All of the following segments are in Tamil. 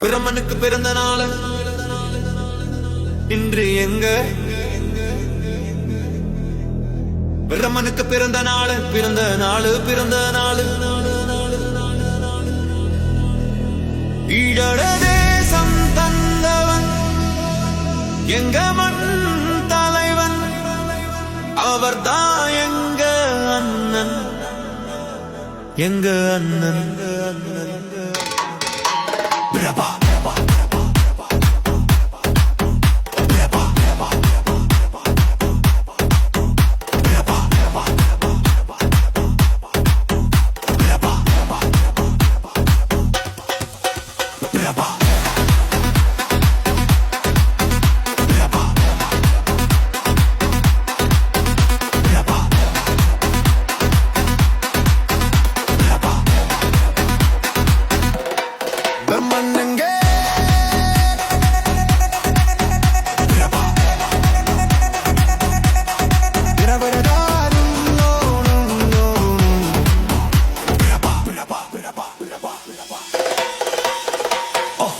பிரம்மனுக்கு பிறந்த நாள் இன்று எங்க பிரம்மனுக்கு பிறந்த நாள் ஈழ தேசம் தந்தவன் எங்க மண் தலைவன் அவர்தான் எங்க அண்ணன் பிரபா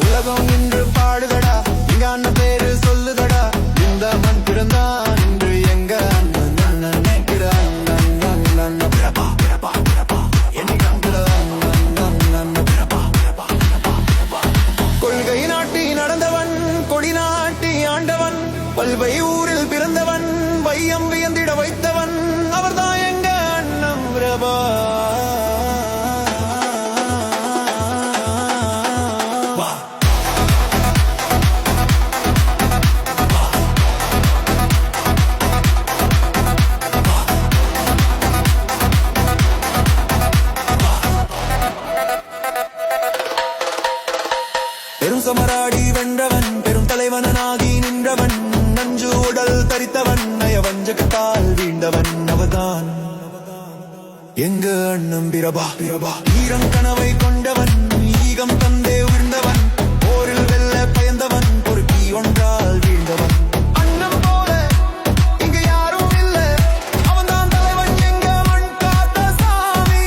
உலகம் இன்று பாடுதடா இங்க அண்ணன் பேரு சொல்லுதடா இந்த மண் பிறந்தான் இன்று எங்க அண்ணன் கொள்கை நாட்டி நடந்தவன் கொடி நாட்டி ஆண்டவன் பல்வை ஊரில் பிறந்தவன் வையம் வியந்திட வைத்தவன் அவர்தான் எங்க அண்ணன் பிரபா பெரும் சமராடி வென்றவன் பெரும் தலைவனாகி நின்றவன் நஞ்சு உடல் தரித்தவன் நயவஞ்சகத்தால் வீண்டவன் அவதான் எங்க அண்ணன் பிரபா ஈரம் கனவை கொண்டவன் ஈகம் தந்தே உயர்ந்தவன் போரில் வெல்ல பயந்தவன் பொறுக்கி ஒன்றால் வீழ்ந்தவன் அண்ணன் போல இங்க யாரும் இல்ல அவன்தான் தலைவன் எங்க மண் காத்த சாமி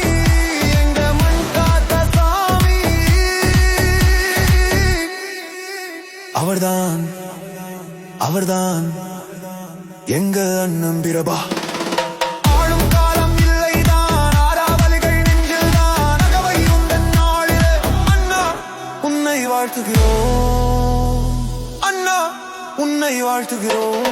அவர்தான் எங்க அண்ணன் பிரபா ஆளும் காலம் இல்லைதான் ஆராவலிகள் நெஞ்சில்தான் அகவை உந்தன் நாளில் அண்ணா உன்னை வாழ்த்துகிறோம் அண்ணா உன்னை வாழ்த்துகிறோம்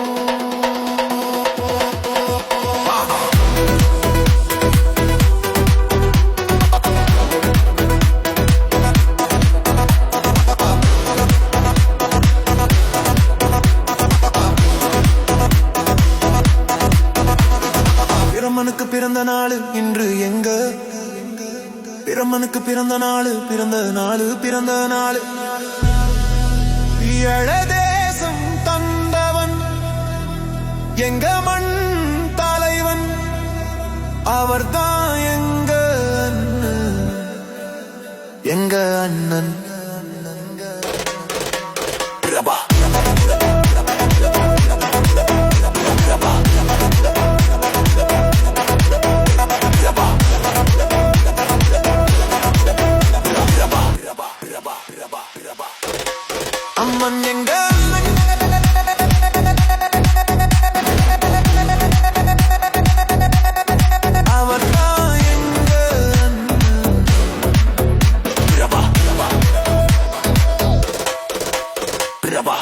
பிரம்மனுக்கு பிறந்த நாள் இன்று எங்க பிரம்மனுக்கு பிறந்த நாள் ஈழ தேசம் தந்தவன் எங்க மண் தலைவன் அவர்தான் எங்க அண்ணன் பிரபா அம்மன் எங்க அவர்தான் எங்க பிரபா